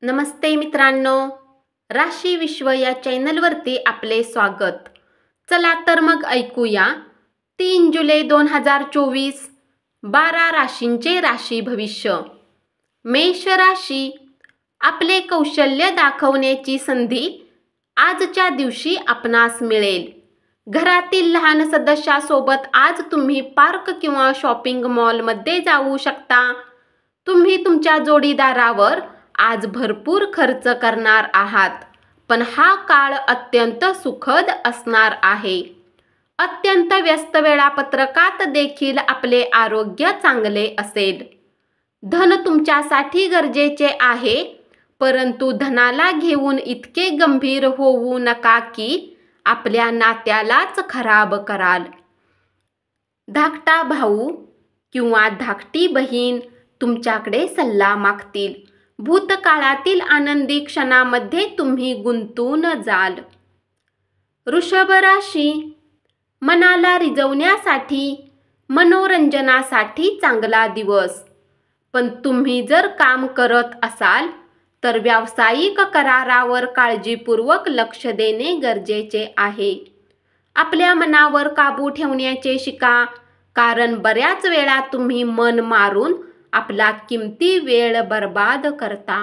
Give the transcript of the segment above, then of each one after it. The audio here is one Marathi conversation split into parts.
नमस्ते मित्रांनो, राशी विश्व या चॅनलवरती आपले स्वागत. चला तर मग ऐकूया 3 जुलै 2024 12 राशींचे राशी भविष्य. मेष राशी, आपले कौशल्य दाखवण्याची संधी आजच्या दिवशी आपणास मिळेल. घरातील लहान सदस्यासोबत आज तुम्ही पार्क किंवा शॉपिंग मॉलमध्ये जाऊ शकता. तुम्ही तुमच्या जोडीदारावर आज भरपूर खर्च करणार आहात, पण हा काळ अत्यंत सुखद असणार आहे. अत्यंत व्यस्त वेळापत्रकात देखील आपले आरोग्य चांगले असेल. धन तुमच्यासाठी गरजेचे आहे, परंतु धनाला घेऊन इतके गंभीर होऊ नका की आपल्या नात्यालाच खराब कराल. धाकटा भाऊ किंवा धाकटी बहीण तुमच्याकडे सल्ला मागतील. भूतकाळातील आनंदी क्षणामध्ये तुम्ही गुंतून जाल. वृषभ राशी, मनाला रिझवण्यासाठी मनोरंजनासाठी चांगला दिवस, पण तुम्ही जर काम करत असाल तर व्यावसायिक करारावर काळजीपूर्वक लक्ष देणे गरजेचे आहे. आपल्या मनावर काबू ठेवण्याचे शिका, कारण बऱ्याच वेळा तुम्ही मन मारून आपला किमती वेळ बर्बाद करता.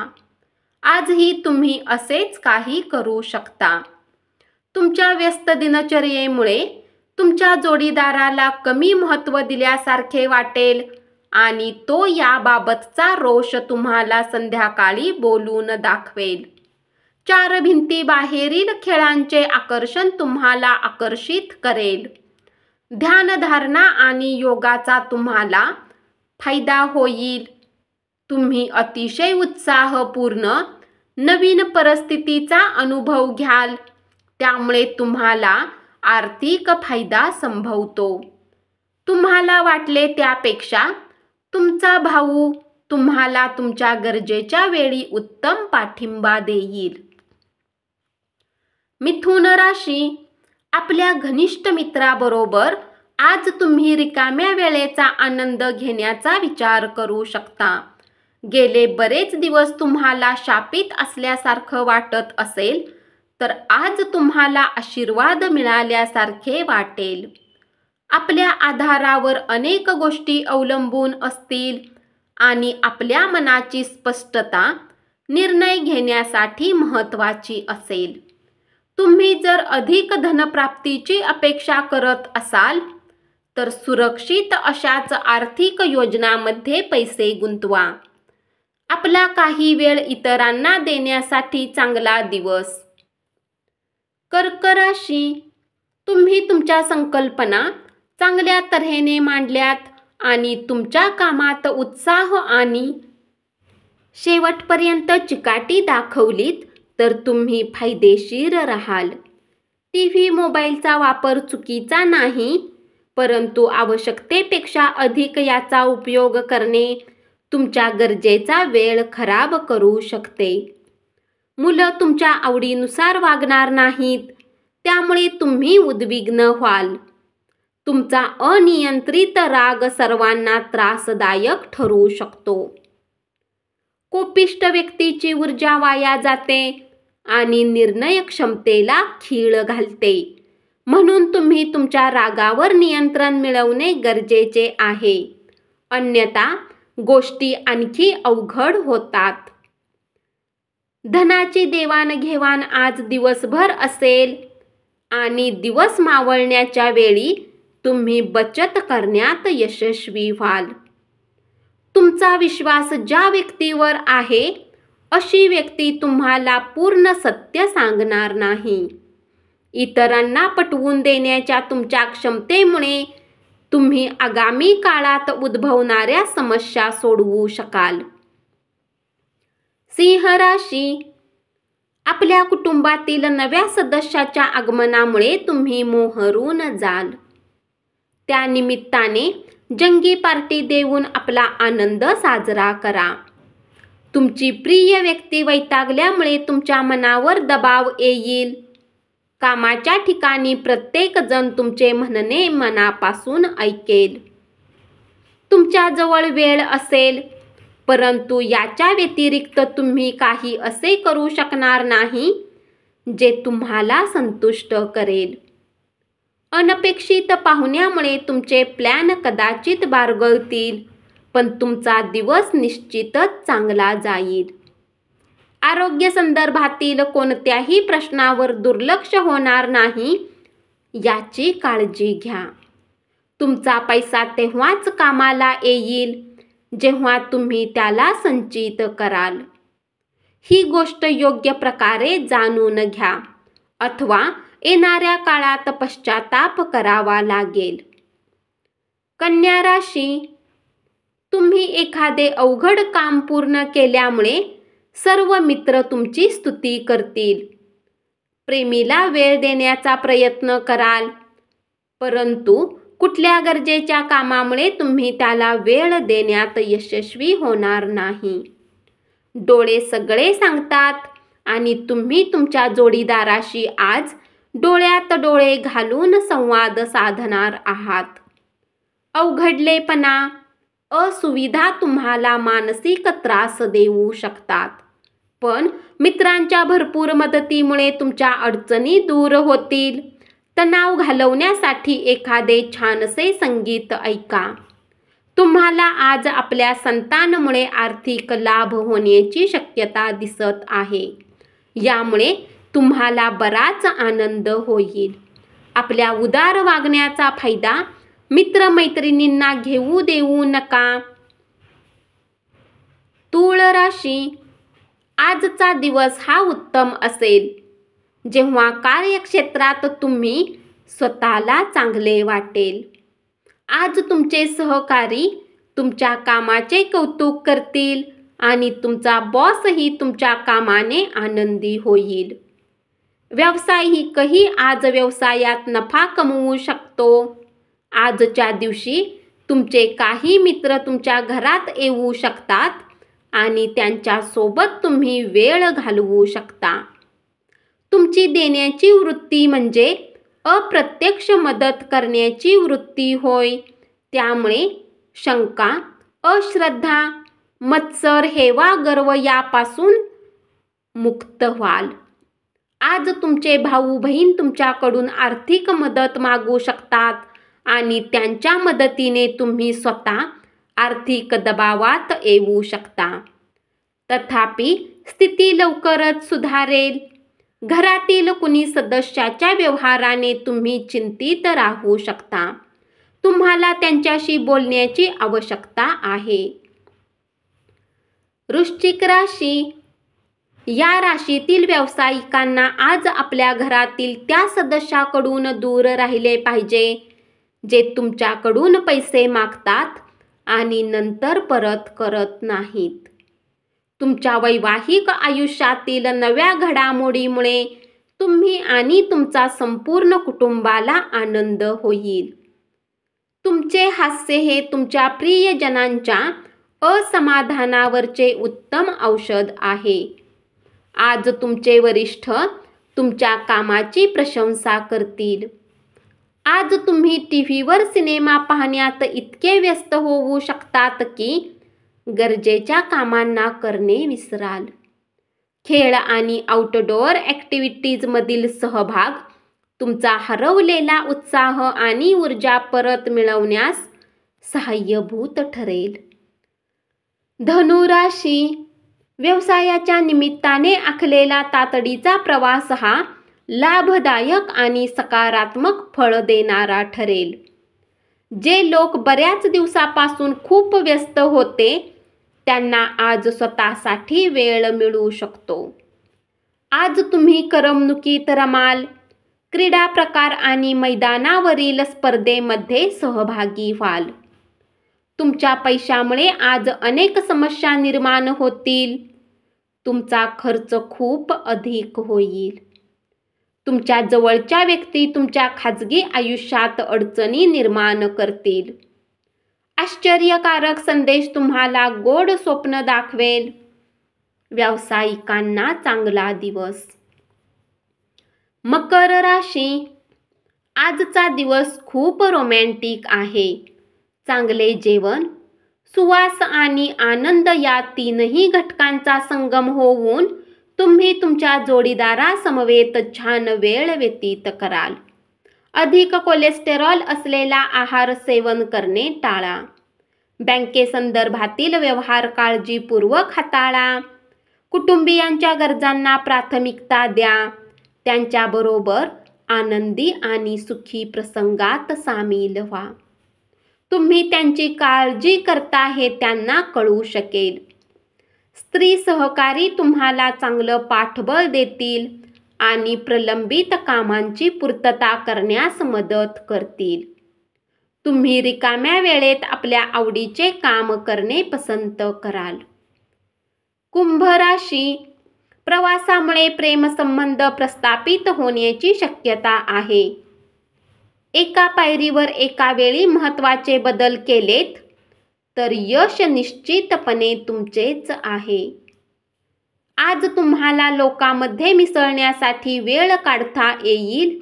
आजही तुम्ही असेच काही करू शकता. तुमच्या व्यस्त दिनचर्येमुळे तुमच्या जोडीदाराला कमी महत्त्व दिल्यासारखे वाटेल आणि तो याबाबतचा रोष तुम्हाला संध्याकाळी बोलून दाखवेल. 4 भिंतीबाहेरील खेळांचे आकर्षण तुम्हाला आकर्षित करेल. ध्यानधारणा आणि योगाचा तुम्हाला फायदा होईल. तुम्ही अतिशय उत्साहपूर्ण नवीन परिस्थितीचा अनुभव घ्याल, त्यामुळे तुम्हाला आर्थिक फायदा संभवतो. तुम्हाला वाटले त्यापेक्षा तुमचा भाऊ तुम्हाला तुमच्या गरजेच्या वेळी उत्तम पाठिंबा देईल. मिथुन राशी, आपल्या घनिष्ठ मित्राबरोबर आज तुम्ही रिकाम्या वेळेचा आनंद घेण्याचा विचार करू शकता. गेले बरेच दिवस तुम्हाला शापित असल्यासारखं वाटत असेल तर आज तुम्हाला आशीर्वाद मिळाल्यासारखे वाटेल. आपल्या आधारावर अनेक गोष्टी अवलंबून असतील आणि आपल्या मनाची स्पष्टता निर्णय घेण्यासाठी महत्त्वाची असेल. तुम्ही जर अधिक धनप्राप्तीची अपेक्षा करत असाल तर सुरक्षित अशाच आर्थिक योजनांमध्ये पैसे गुंतवा. आपला काही वेळ इतरांना देण्यासाठी चांगला दिवस. कर्क राशी, तुम्ही तुमच्या संकल्पना चांगल्या तऱ्हेने मांडल्यात आणि तुमच्या कामात उत्साह आणि शेवटपर्यंत चिकाटी दाखवलीत तर तुम्ही फायदेशीर राहाल. टीव्ही मोबाईलचा वापर चुकीचा नाही, परंतु आवश्यकतेपेक्षा अधिक याचा उपयोग करणे तुमच्या गरजेचा वेळ खराब करू शकते. मुलं तुमच्या आवडीनुसार वागणार नाहीत, त्यामुळे तुम्ही उद्विग्न व्हाल. तुमचा अनियंत्रित राग सर्वांना त्रासदायक ठरू शकतो. कोपिष्ट व्यक्तीची ऊर्जा वाया जाते आणि निर्णय क्षमतेला खीळ घालते. म्हणून तुम्ही तुमच्या रागावर नियंत्रण मिळवणे गरजेचे आहे, अन्यथा गोष्टी आणखी अवघड होतात. धनाची देवाणघेवाण आज दिवसभर असेल आणि दिवस मावळण्याच्या वेळी तुम्ही बचत करण्यात यशस्वी व्हाल. तुमचा विश्वास ज्या व्यक्तीवर आहे अशी व्यक्ती तुम्हाला पूर्ण सत्य सांगणार नाही. इतरांना पटवून देण्याच्या तुमच्या क्षमतेमुळे तुम्ही आगामी काळात उद्भवणाऱ्या समस्या सोडवू शकाल. सिंह राशी, आपल्या कुटुंबातील नव्या सदस्याच्या आगमनामुळे तुम्ही मोहरून जाल. त्या निमित्ताने जंगी पार्टी देऊन आपला आनंद साजरा करा. तुमची प्रिय व्यक्ती वैतागल्यामुळे तुमच्या मनावर दबाव येईल. कामाच्या ठिकाणी प्रत्येक जण तुमचे म्हणणे मनापासून ऐकेल. तुमच्या जवळ वेळ असेल परंतु याच्या व्यतिरिक्त तुम्ही काही असे करू शकणार नाही जे तुम्हाला संतुष्ट करेल. अनपेक्षित पाहुण्यामुळे तुमचे प्लॅन कदाचित बारगळतील, पण तुमचा दिवस निश्चितच चांगला जाईल. आरोग्य संदर्भातील कोणत्याही प्रश्नावर दुर्लक्ष होणार नाही याची काळजी घ्या. तुमचा पैसा तेव्हाच कामाला येईल जेव्हा तुम्ही त्याला संचित कराल. ही गोष्ट योग्य प्रकारे जाणून घ्या, अथवा येणाऱ्या काळात पश्चाताप करावा लागेल. कन्या राशी, तुम्ही एखादे अवघड काम पूर्ण केल्यामुळे सर्व मित्र तुमची स्तुती करतील. प्रेमीला वेळ देण्याचा प्रयत्न कराल, परंतु कुठल्या गरजेच्या कामामुळे तुम्ही त्याला वेळ देण्यात यशस्वी होणार नाही. डोळे सगळे सांगतात आणि तुम्ही तुमच्या जोडीदाराशी आज डोळ्यात डोळे घालून संवाद साधणार आहात. अवघडलेपणा, असुविधा तुम्हाला मानसिक त्रास देऊ शकतात, पण मित्रांच्या भरपूर मदतीमुळे तुमच्या अडचणी दूर होतील. तणाव घालवण्यासाठी एखादे छानसे संगीत ऐका. तुम्हाला आज आपल्या संतानामुळे आर्थिक लाभ होण्याची शक्यता दिसत आहे. यामुळे तुम्हाला बराच आनंद होईल. आपल्या उदार वागण्याचा फायदा मित्रमैत्रिणींना घेऊ देऊ नका. तूळ राशी, आजचा दिवस हा उत्तम असेल जेव्हा कार्यक्षेत्रात तुम्ही स्वतःला चांगले वाटेल. आज तुमचे सहकारी तुमच्या कामाचे कौतुक करतील आणि तुमचा बॉसही तुमच्या कामाने आनंदी होईल. व्यावसायिकही आज व्यवसायात नफा कमवू शकतो. आजच्या दिवशी तुमचे काही मित्र तुमच्या घरात येऊ शकतात आणि त्यांच्यासोबत तुम्ही वेळ घालवू शकता. तुमची देण्याची वृत्ती म्हणजे अप्रत्यक्ष मदत करण्याची वृत्ती होय. त्यामुळे शंका, अश्रद्धा, मत्सर, हेवा, गर्व यापासून मुक्त व्हाल. आज तुमचे भाऊ बहीण तुमच्याकडून आर्थिक मदत मागू शकतात आणि त्यांच्या मदतीने तुम्ही स्वतः आर्थिक दबावात येऊ शकता. तथापि स्थिती लवकरच सुधारेल. घरातील कुणी सदस्याच्या व्यवहाराने तुम्ही चिंतित राहू शकता. तुम्हाला त्यांच्याशी बोलण्याची आवश्यकता आहे. वृश्चिक राशी, या राशीतील व्यावसायिकांना आज आपल्या घरातील त्या सदस्याकडून दूर राहिले पाहिजे जे तुमच्याकडून पैसे मागतात आणि नंतर परत करत नाहीत. तुमच्या वैवाहिक आयुष्यातील नव्या घडामोडीमुळे तुम्ही आणि तुमचा संपूर्ण कुटुंबाला आनंद होईल. तुमचे हास्य हे तुमच्या प्रियजनांच्या असमाधानावरचे उत्तम औषध आहे. आज तुमचे वरिष्ठ तुमच्या कामाची प्रशंसा करतील. आज तुम्ही टीव्हीवर सिनेमा पाहण्यात इतके व्यस्त होऊ शकतात की गरजेच्या कामांना करणे विसराल. खेळ आणि आउटडोअर ॲक्टिव्हिटीजमधील सहभाग तुमचा हरवलेला उत्साह आणि ऊर्जा परत मिळवण्यास सहाय्यभूत ठरेल. धनुराशी, व्यवसायाच्या निमित्ताने आखलेला तातडीचा प्रवास हा लाभदायक आणि सकारात्मक फळ देणारा ठरेल. जे लोक बऱ्याच दिवसापासून खूप व्यस्त होते त्यांना आज स्वतःसाठी वेळ मिळू शकतो. आज तुम्ही करमणुकीत रमाल. क्रीडा प्रकार आणि मैदानावरील स्पर्धेमध्ये सहभागी व्हाल. तुमच्या पैशामुळे आज अनेक समस्या निर्माण होतील. तुमचा खर्च खूप अधिक होईल. तुमच्या जवळच्या व्यक्ती तुमच्या खाजगी आयुष्यात अडचणी निर्माण करतील. आश्चर्यकारक संदेश तुम्हाला गोड स्वप्न दाखवेल. व्यावसायिकांना चांगला दिवस. मकर राशी, आजचा दिवस खूप रोमॅन्टिक आहे. चांगले जेवण, सुवास आणि आनंद या तीनही घटकांचा संगम होऊन तुम्ही तुमच्या जोडीदारासमवेत छान वेळ व्यतीत कराल. अधिक कोलेस्टेरॉल असलेला आहार सेवन करणे टाळा. बँकेसंदर्भातील व्यवहार काळजीपूर्वक हाताळा. कुटुंबियांच्या गरजांना प्राथमिकता द्या. त्यांच्याबरोबर आनंदी आणि सुखी प्रसंगात सामील व्हा. तुम्ही त्यांची काळजी करता हे त्यांना कळू शकेल. स्त्री सहकारी तुम्हाला चांगलं पाठबळ देतील आणि प्रलंबित कामांची पूर्तता करण्यास मदत करतील. तुम्ही रिकाम्या वेळेत आपल्या आवडीचे काम करणे पसंत कराल. कुंभ राशी, प्रवासामुळे प्रेमसंबंध प्रस्थापित होण्याची शक्यता आहे. एका पायरीवर एका वेळी महत्त्वाचे बदल केलेत तर यश निश्चितपणे तुमचेच आहे. आज तुम्हाला लोकांमध्ये मिसळण्यासाठी वेळ काढता येईल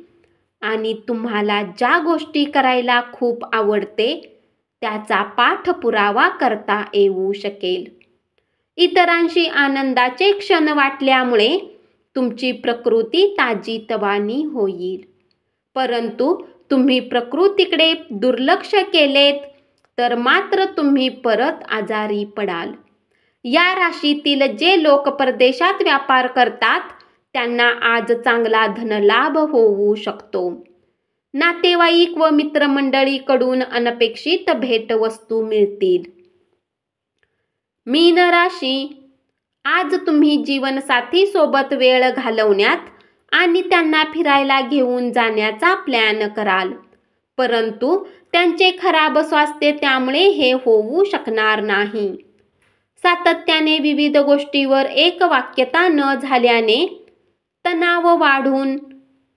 आणि तुम्हाला ज्या गोष्टी करायला खूप आवडते त्याचा पाठपुरावा करता येऊ शकेल. इतरांशी आनंदाचे क्षण वाटल्यामुळे तुमची प्रकृती ताजीतवानी होईल. परंतु तुम्ही प्रकृतीकडे दुर्लक्ष केलेत तर मात्र तुम्ही परत आजारी पडाल. या राशीतील जे लोक परदेशात व्यापार करतात त्यांना आज चांगला धनलाभ होऊ शकतो. नातेवाईक व मित्रमंडळीकडून अनपेक्षित भेटवस्तू मिळतील. मीन राशी, आज तुम्ही जीवनसाथी सोबत वेळ घालवण्यात आणि त्यांना फिरायला घेऊन जाण्याचा प्लॅन कराल. परंतु त्यांचे खराब स्वास्थ्य त्यामुळे हे होऊ शकणार नाही. सातत्याने विविध गोष्टीवर एकवाक्यता न झाल्याने तणाव वाढून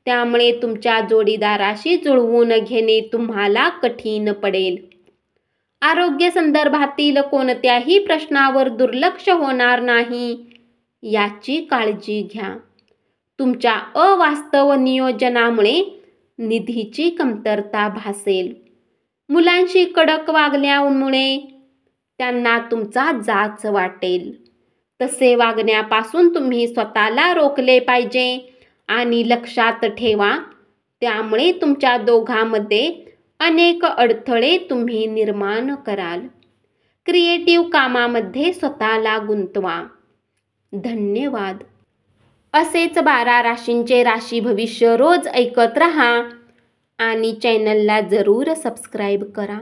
त्यामुळे तुमच्या जोडीदाराशी जुळवून घेणे तुम्हाला कठीण पडेल. आरोग्य संदर्भातील कोणत्याही प्रश्नावर दुर्लक्ष होणार नाही याची काळजी घ्या. तुमच्या अवास्तव नियोजनामुळे निधीची कमतरता भासेल. मुलांशी कडक वागल्यामुळे त्यांना तुमचा जाच वाटेल. तसे वागण्यापासून तुम्ही स्वतःला रोखले पाहिजे आणि लक्षात ठेवा त्यामुळे तुमच्या दोघांमध्ये अनेक अडथळे तुम्ही निर्माण कराल. क्रिएटिव्ह कामामध्ये स्वतःला गुंतवा. धन्यवाद. असेच 12 राशींचे राशी भविष्य रोज ऐकत रहा आणि चॅनलला जरूर सबस्क्राईब करा.